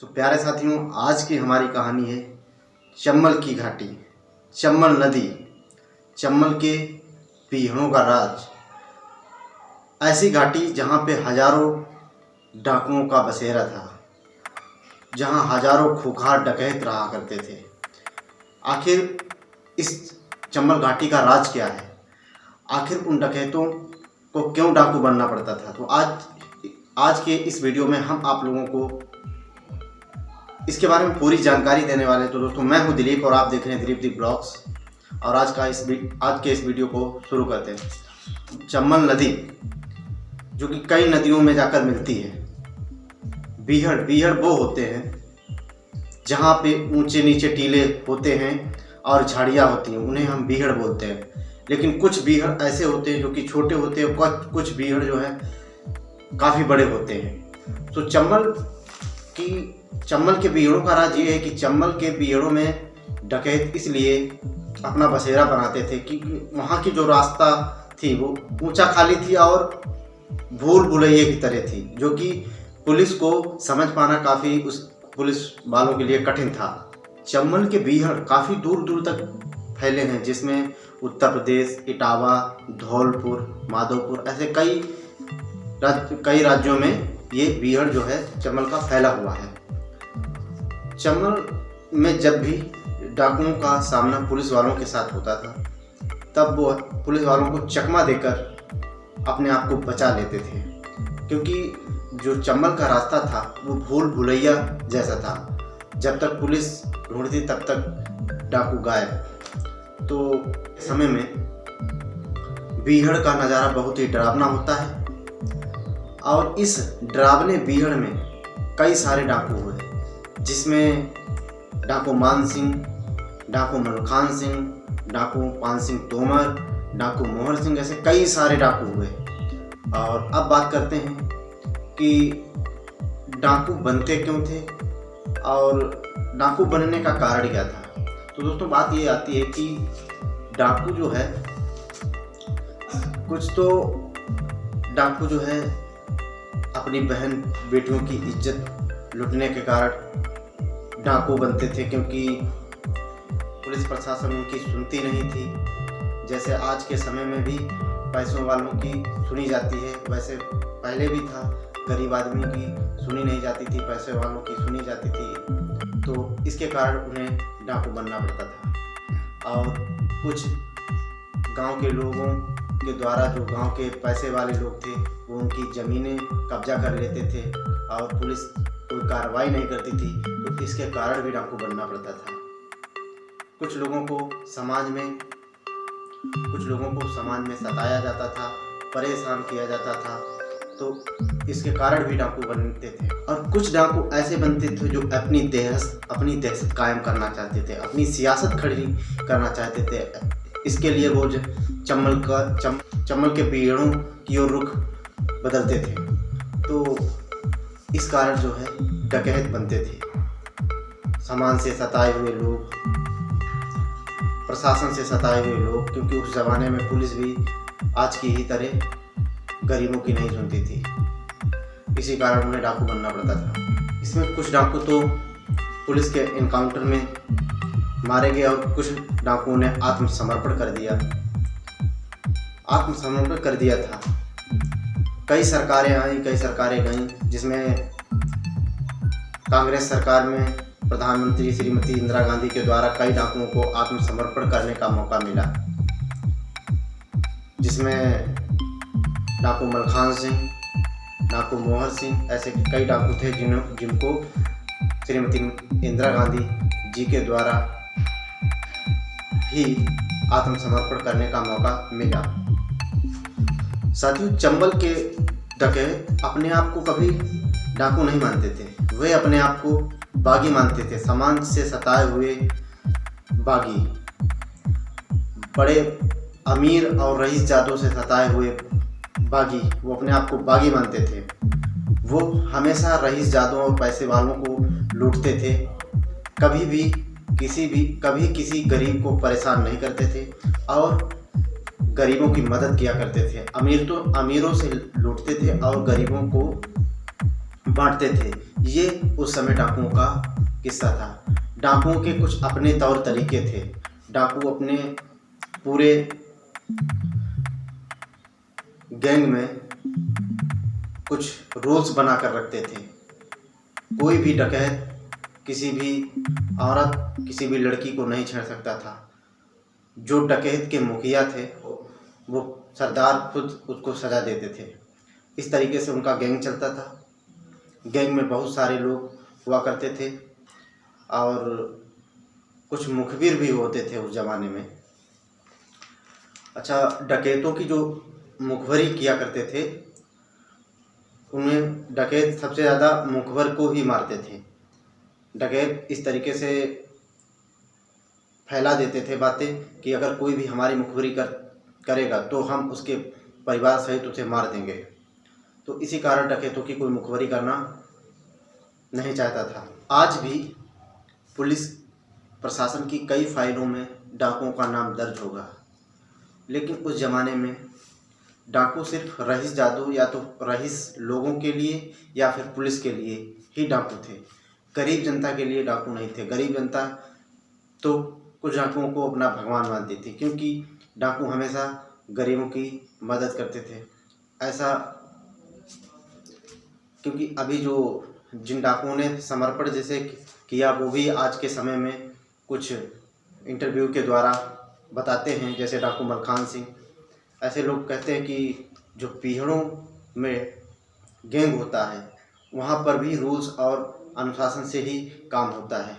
तो प्यारे साथियों, आज की हमारी कहानी है चंबल की घाटी, चंबल नदी, चंबल के पीहड़ों का राज। ऐसी घाटी जहाँ पे हजारों डाकुओं का बसेरा था, जहाँ हजारों खूंखार डकैत रहा करते थे। आखिर इस चंबल घाटी का राज क्या है? आखिर उन डकैतों को क्यों डाकू बनना पड़ता था? तो आज के इस वीडियो में हम आप लोगों को इसके बारे में पूरी जानकारी देने वाले हैं। तो दोस्तों, मैं हूं दिलीप और आप देख रहे हैं दिलीप दी ब्लॉग्स। और आज के इस वीडियो को शुरू करते हैं। चंबल नदी, जो कि कई नदियों में जाकर मिलती है। बीहड़ वो होते हैं जहाँ पे ऊंचे नीचे टीले होते हैं और झाड़ियाँ होती हैं, उन्हें हम बीहड़ बोलते हैं। लेकिन कुछ बीहड़ ऐसे होते हैं जो कि छोटे होते हैं, कुछ बीहड़ जो है काफ़ी बड़े होते हैं। तो चंबल के बीहड़ों का राज ये है कि चंबल के बीहड़ों में डकैत इसलिए अपना बसेरा बनाते थे कि वहाँ की जो रास्ता थी वो ऊंचा खाली थी और भूल भुलैया की तरह थी, जो कि पुलिस को समझ पाना काफ़ी उस पुलिस वालों के लिए कठिन था। चंबल के बीहड़ काफ़ी दूर दूर तक फैले हैं, जिसमें उत्तर प्रदेश, इटावा, धौलपुर, माधोपुर, ऐसे कई राज्यों में ये बीहड़ जो है चंबल का फैला हुआ है। चंबल में जब भी डाकुओं का सामना पुलिस वालों के साथ होता था, तब वो पुलिस वालों को चकमा देकर अपने आप को बचा लेते थे, क्योंकि जो चंबल का रास्ता था वो भूल भुलैया जैसा था। जब तक पुलिस ढूंढती तब तक डाकू गायब। तो समय में बीहड़ का नज़ारा बहुत ही डरावना होता है, और इस डरावने बीहड़ में कई सारे डाकू हुए, जिसमें डाकू मान सिंह, डाकू मलखान सिंह, डाकू पान सिंह तोमर, डाकू मोहर सिंह, ऐसे कई सारे डाकू हुए। और अब बात करते हैं कि डाकू बनते क्यों थे और डाकू बनने का कारण क्या था। तो दोस्तों, बात ये आती है कि डाकू जो है, कुछ तो डाकू जो है अपनी बहन बेटियों की इज्जत लुटने के कारण डाकू बनते थे, क्योंकि पुलिस प्रशासन उनकी सुनती नहीं थी। जैसे आज के समय में भी पैसों वालों की सुनी जाती है, वैसे पहले भी था, गरीब आदमी की सुनी नहीं जाती थी, पैसे वालों की सुनी जाती थी। तो इसके कारण उन्हें डाकू बनना पड़ता था। और कुछ गांव के लोगों के द्वारा, जो गांव के पैसे वाले लोग थे, वो उनकी ज़मीनें कब्जा कर लेते थे और पुलिस कोई कार्रवाई नहीं करती थी। तो इसके कारण भी डाकू बनना पड़ता था। कुछ लोगों को समाज में सताया जाता था, परेशान किया जाता था, तो इसके कारण भी डाकू बनते थे। और कुछ डाकू ऐसे बनते थे जो अपनी दहशत कायम करना चाहते थे, अपनी सियासत खड़ी करना चाहते थे। इसके लिए वो चंबल के बीहड़ों की ओर रुख बदलते थे। तो इस कारण जो है डकैत बनते थे। सामान से सताए हुए लोग, प्रशासन से सताए हुए लोग, क्योंकि उस ज़माने में पुलिस भी आज की ही तरह गरीबों की नहीं सुनती थी। इसी कारण उन्हें डाकू बनना पड़ता था। इसमें कुछ डाकू तो पुलिस के एनकाउंटर में मारे गए और कुछ डाकुओं ने आत्मसमर्पण कर दिया था। कई सरकारें आई, कई सरकारें गईं, जिसमें कांग्रेस सरकार में प्रधानमंत्री श्रीमती इंदिरा गांधी के द्वारा कई डाकुओं को आत्मसमर्पण करने का मौका मिला, जिसमें डाकू मलखान सिंह, डाकू मोहर सिंह, ऐसे कई डाकू थे जिनको श्रीमती इंदिरा गांधी जी के द्वारा ही आत्मसमर्पण करने का मौका मिला। साथियों, चंबल के डकैत अपने आप को कभी डाकू नहीं मानते थे, वे अपने आप को बागी मानते थे। समाज से सताए हुए बागी, बड़े अमीर और रईसजादों से सताए हुए बागी, वो अपने आप को बागी मानते थे। वो हमेशा रईसजादों और पैसे वालों को लूटते थे, कभी किसी गरीब को परेशान नहीं करते थे और गरीबों की मदद किया करते थे। अमीरों से लूटते थे और गरीबों को बांटते थे। ये उस समय डाकुओं का किस्सा था। डाकुओं के कुछ अपने तौर तरीके थे। डाकू अपने पूरे गैंग में कुछ रूल्स बना कर रखते थे। कोई भी डकैत किसी भी औरत, किसी भी लड़की को नहीं छेड़ सकता था। जो डकैत के मुखिया थे वो सरदार खुद उसको सजा देते थे। इस तरीके से उनका गैंग चलता था। गैंग में बहुत सारे लोग हुआ करते थे और कुछ मुखबिर भी होते थे उस ज़माने में। अच्छा, डकैतों की जो मुखबरी किया करते थे उनमें डकैत सबसे ज़्यादा मुखबर को ही मारते थे। डकैत इस तरीके से फैला देते थे बातें कि अगर कोई भी हमारी मुखबरी करेगा तो हम उसके परिवार सहित उसे मार देंगे। तो इसी कारण डकैतों की कोई मुखबरी करना नहीं चाहता था। आज भी पुलिस प्रशासन की कई फाइलों में डाकुओं का नाम दर्ज होगा, लेकिन उस ज़माने में डाकू सिर्फ रईस जादू या तो रईस लोगों के लिए या फिर पुलिस के लिए ही डाकू थे। गरीब जनता के लिए डाकू नहीं थे। गरीब जनता तो कुछ डाकुओं को अपना भगवान मानती थी, क्योंकि डाकू हमेशा गरीबों की मदद करते थे। ऐसा क्योंकि अभी जो जिन डाकुओं ने समर्पण जैसे किया वो भी आज के समय में कुछ इंटरव्यू के द्वारा बताते हैं, जैसे डाकू मलखान सिंह। ऐसे लोग कहते हैं कि जो पीहड़ों में गैंग होता है वहाँ पर भी रूल्स और अनुशासन से ही काम होता है।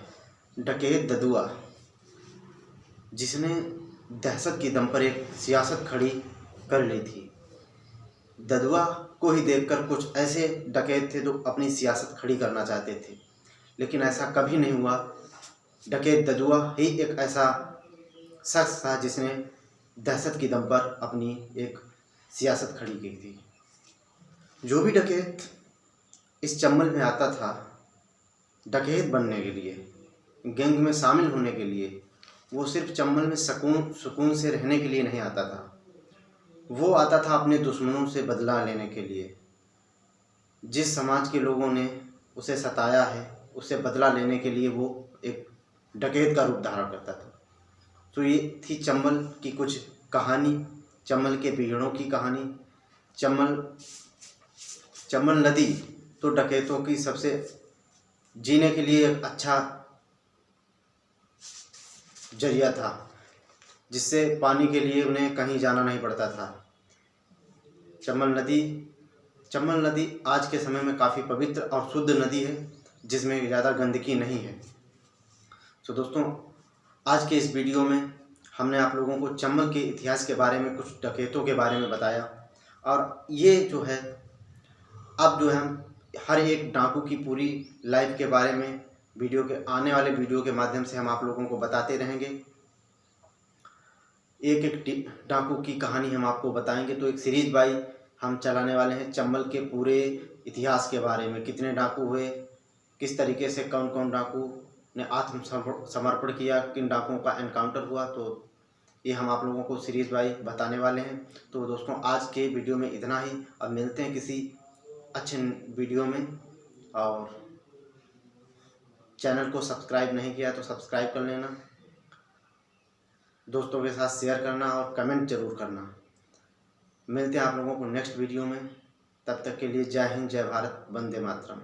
डकैत ददुआ, जिसने दहशत की दम पर एक सियासत खड़ी कर ली थी। ददुआ को ही देखकर कुछ ऐसे डकैत थे जो अपनी सियासत खड़ी करना चाहते थे, लेकिन ऐसा कभी नहीं हुआ। डकैत ददुआ ही एक ऐसा शख्स था जिसने दहशत की दम पर अपनी एक सियासत खड़ी की थी। जो भी डकैत इस चंबल में आता था डकैत बनने के लिए, गैंग में शामिल होने के लिए, वो सिर्फ चंबल में सुकून से रहने के लिए नहीं आता था। वो आता था अपने दुश्मनों से बदला लेने के लिए। जिस समाज के लोगों ने उसे सताया है उससे बदला लेने के लिए वो एक डकैत का रूप धारण करता था। तो ये थी चंबल की कुछ कहानी, चंबल के पीहड़ों की कहानी। चंबल नदी तो डकैतों की सबसे जीने के लिए एक अच्छा जरिया था, जिससे पानी के लिए उन्हें कहीं जाना नहीं पड़ता था। चंबल नदी आज के समय में काफ़ी पवित्र और शुद्ध नदी है, जिसमें ज़्यादा गंदगी नहीं है। तो दोस्तों, आज के इस वीडियो में हमने आप लोगों को चंबल के इतिहास के बारे में, कुछ डकैतों के बारे में बताया। और ये जो है अब जो है हम हर एक डाकू की पूरी लाइफ के बारे में आने वाले वीडियो के माध्यम से हम आप लोगों को बताते रहेंगे। एक एक डाकू की कहानी हम आपको बताएंगे। तो एक सीरीज बाई हम चलाने वाले हैं चंबल के पूरे इतिहास के बारे में। कितने डाकू हुए, किस तरीके से कौन कौन डाकू ने आत्मसमर्पण किया, किन डाकुओं का एनकाउंटर हुआ, तो ये हम आप लोगों को सीरीज बाई बताने वाले हैं। तो दोस्तों, आज के वीडियो में इतना ही। अब मिलते हैं किसी अच्छे वीडियो में। और चैनल को सब्सक्राइब नहीं किया तो सब्सक्राइब कर लेना, दोस्तों के साथ शेयर करना और कमेंट जरूर करना। मिलते हैं आप लोगों को नेक्स्ट वीडियो में। तब तक के लिए जय हिंद, जय भारत, वंदे मातरम।